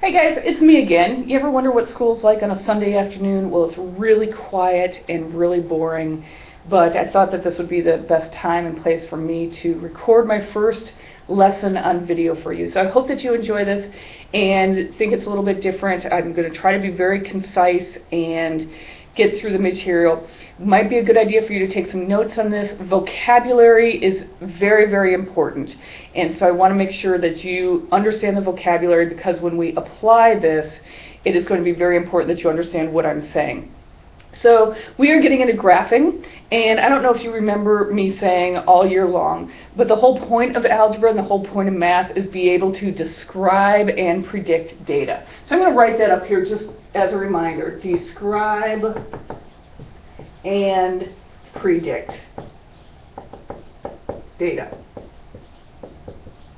Hey guys, it's me again. You ever wonder what school's like on a Sunday afternoon? Well, it's really quiet and really boring, but I thought that this would be the best time and place for me to record my first lesson on video for you. So I hope that you enjoy this and think it's a little bit different. I'm going to try to be very concise and get through the material. Might be a good idea for you to take some notes on this. Vocabulary is very, very important. And so I want to make sure that you understand the vocabulary, because when we apply this, it is going to be very important that you understand what I'm saying. So we are getting into graphing, and I don't know if you remember me saying all year long, but the whole point of algebra and the whole point of math is be able to describe and predict data. So I'm going to write that up here just as a reminder. Describe and predict data.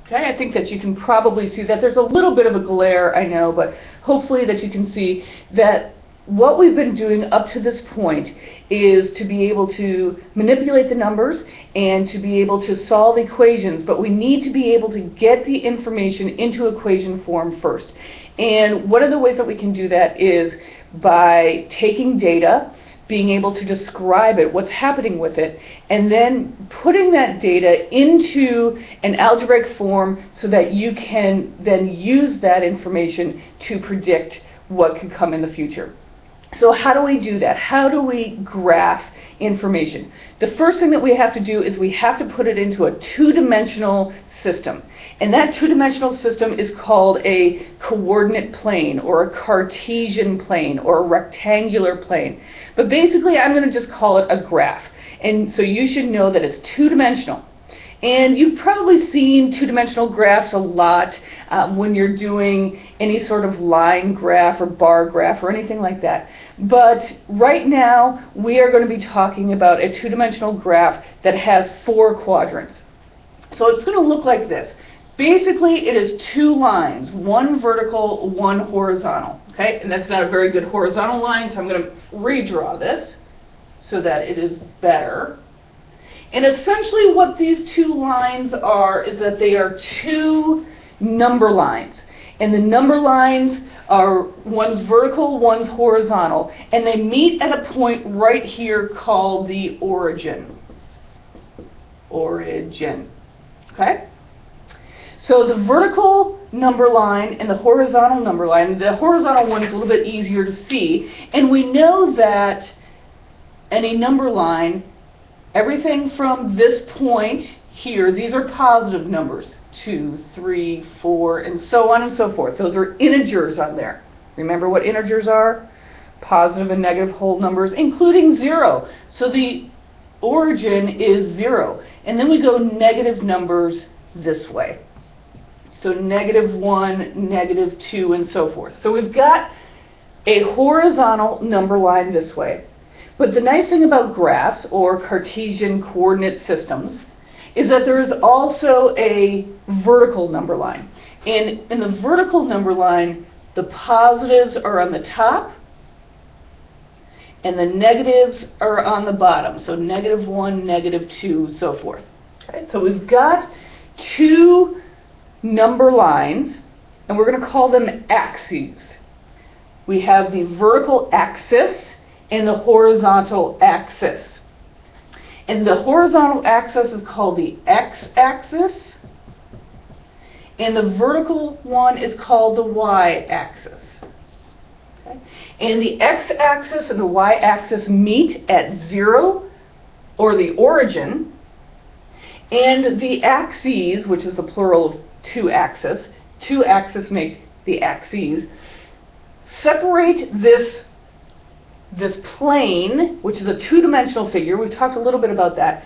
Okay, I think that you can probably see that. There's a little bit of a glare, I know, but hopefully that you can see that what we've been doing up to this point is to be able to manipulate the numbers and to be able to solve equations, but we need to be able to get the information into equation form first. And one of the ways that we can do that is by taking data, being able to describe it, what's happening with it, and then putting that data into an algebraic form so that you can then use that information to predict what could come in the future. So how do we do that? How do we graph information? The first thing that we have to do is we have to put it into a two-dimensional system. And that two-dimensional system is called a coordinate plane, or a Cartesian plane, or a rectangular plane. But basically, I'm going to just call it a graph. And so you should know that it's two-dimensional. And you've probably seen two-dimensional graphs a lot when you're doing any sort of line graph or bar graph or anything like that. But right now, we are going to be talking about a two-dimensional graph that has 4 quadrants. So it's going to look like this. Basically, it is 2 lines, one vertical, one horizontal. Okay, and that's not a very good horizontal line, so I'm going to redraw this so that it is better. And essentially what these 2 lines are is that they are 2 number lines. And the number lines are, one's vertical, one's horizontal, and they meet at a point right here called the origin. Origin. Okay? So the vertical number line and the horizontal number line, the horizontal one is a little bit easier to see, and we know that any number line, everything from this point here, these are positive numbers, 2, 3, 4, and so on and so forth. Those are integers on there. Remember what integers are? Positive and negative whole numbers, including 0. So the origin is 0. And then we go negative numbers this way. So -1, -2, and so forth. So we've got a horizontal number line this way. But the nice thing about graphs, or Cartesian coordinate systems, is that there is also a vertical number line. And in the vertical number line, the positives are on the top, and the negatives are on the bottom. So -1, -2, so forth. Okay? So we've got 2 number lines, and we're going to call them axes. We have the vertical axis and the horizontal axis. And the horizontal axis is called the x-axis, and the vertical one is called the y-axis. Okay? And the x-axis and the y-axis meet at 0, or the origin, and the axes, which is the plural of 2 axes, 2 axes make the axes, separate this plane, which is a two-dimensional figure. We've talked a little bit about that.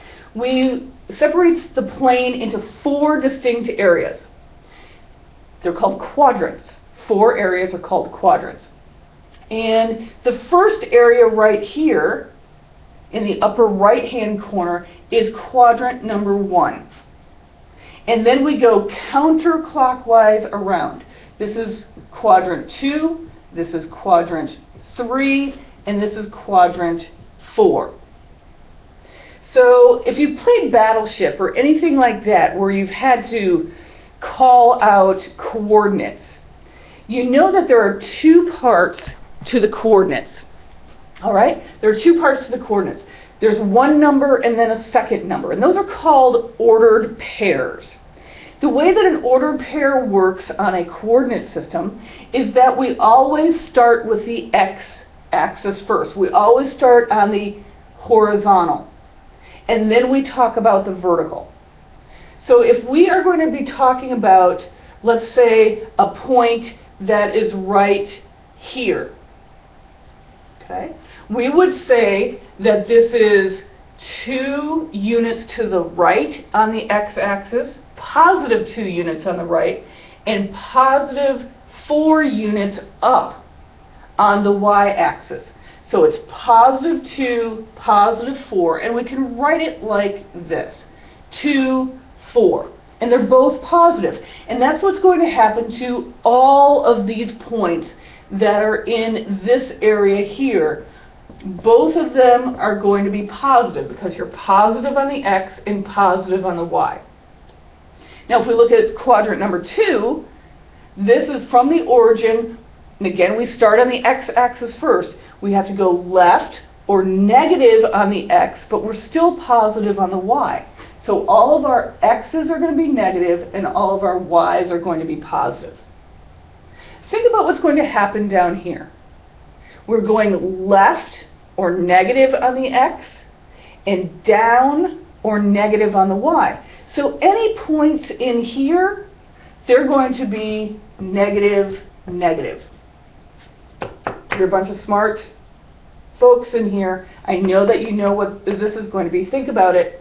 Separates the plane into 4 distinct areas. They're called quadrants. 4 areas are called quadrants. And the first area right here in the upper right-hand corner is quadrant number 1. And then we go counterclockwise around. This is quadrant 2, this is quadrant 3, and this is quadrant 4. So if you've played Battleship or anything like that where you've had to call out coordinates, you know that there are two parts to the coordinates. All right? There are two parts to the coordinates. There's one number and then a second number, and those are called ordered pairs. The way that an ordered pair works on a coordinate system is that we always start with the x-axis first. We always start on the horizontal, and then we talk about the vertical. So if we are going to be talking about, let's say, a point that is right here, okay, we would say that this is 2 units to the right on the x-axis, positive 2 units on the right, and positive 4 units up on the y-axis. So it's positive 2, positive 4, and we can write it like this, 2, 4. And they're both positive. And that's what's going to happen to all of these points that are in this area here. Both of them are going to be positive because you're positive on the x and positive on the y. Now if we look at quadrant number 2, this is from the origin, and again we start on the x-axis first. We have to go left or negative on the x, but we're still positive on the y. So all of our x's are going to be negative and all of our y's are going to be positive. Think about what's going to happen down here. We're going left or negative on the x and down or negative on the y. So any points in here, they're going to be negative, negative. You're a bunch of smart folks in here. I know that you know what this is going to be. Think about it.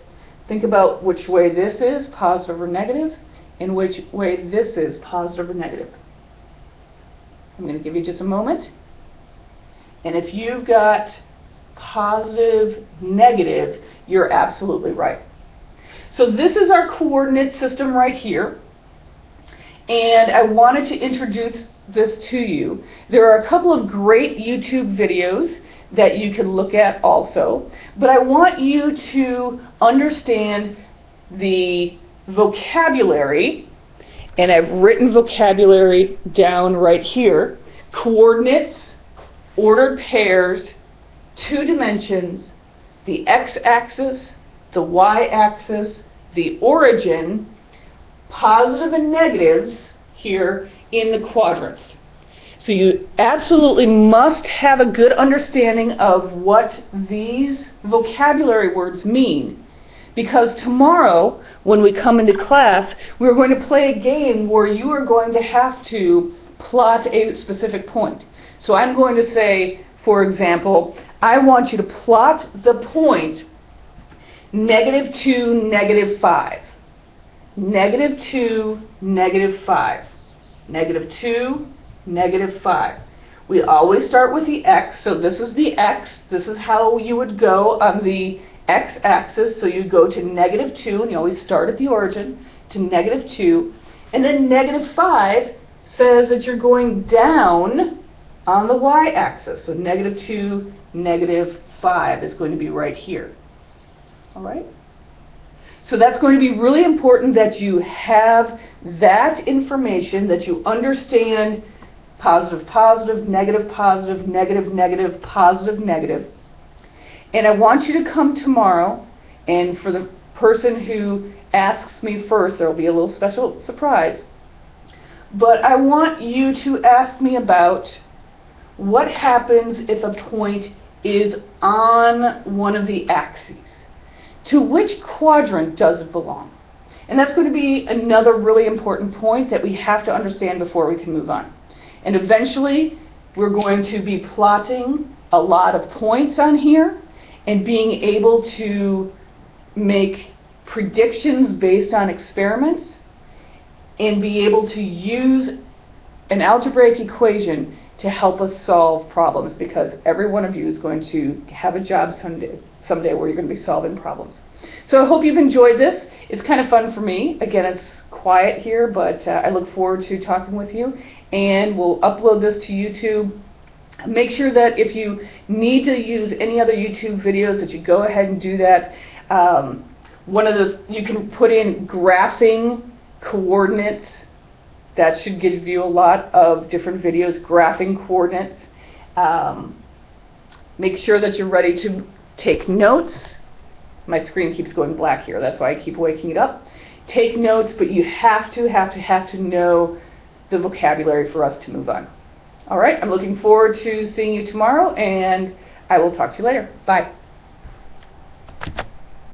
Think about which way this is, positive or negative, and which way this is, positive or negative. I'm going to give you just a moment. And if you've got positive, negative, you're absolutely right. So this is our coordinate system right here. And I wanted to introduce this to you. There are a couple of great YouTube videos that you can look at also, but I want you to understand the vocabulary, and I've written vocabulary down right here. Coordinates, ordered pairs, 2 dimensions, the x-axis, the y-axis, the origin, positive and negatives here in the quadrants. So you absolutely must have a good understanding of what these vocabulary words mean, because tomorrow when we come into class we're going to play a game where you are going to have to plot a specific point. So I'm going to say, for example, I want you to plot the point -2, -5. -2, -5. -2, -5. We always start with the x, so this is the x. This is how you would go on the x-axis. So you go to -2, and you always start at the origin, to -2. And then -5 says that you're going down on the y-axis. So -2, -5 is going to be right here. All right? So that's going to be really important that you have that information, that you understand positive, positive, negative, positive, negative, negative, positive, negative. And I want you to come tomorrow, and for the person who asks me first, there will be a little special surprise. But I want you to ask me about what happens if a point is on one of the axes. To which quadrant does it belong? And that's going to be another really important point that we have to understand before we can move on. And eventually, we're going to be plotting a lot of points on here and being able to make predictions based on experiments and be able to use an algebraic equation to help us solve problems, because every one of you is going to have a job someday where you're going to be solving problems. So I hope you've enjoyed this. It's kind of fun for me. Again, it's quiet here, but I look forward to talking with you, and we'll upload this to YouTube. Make sure that if you need to use any other YouTube videos that you go ahead and do that. You can put in graphing coordinates That should give you a lot of different videos, graphing coordinates. Make sure that you're ready to take notes. My screen keeps going black here, that's why I keep waking it up. Take notes, but you have to know the vocabulary for us to move on. All right, I'm looking forward to seeing you tomorrow, and I will talk to you later. Bye.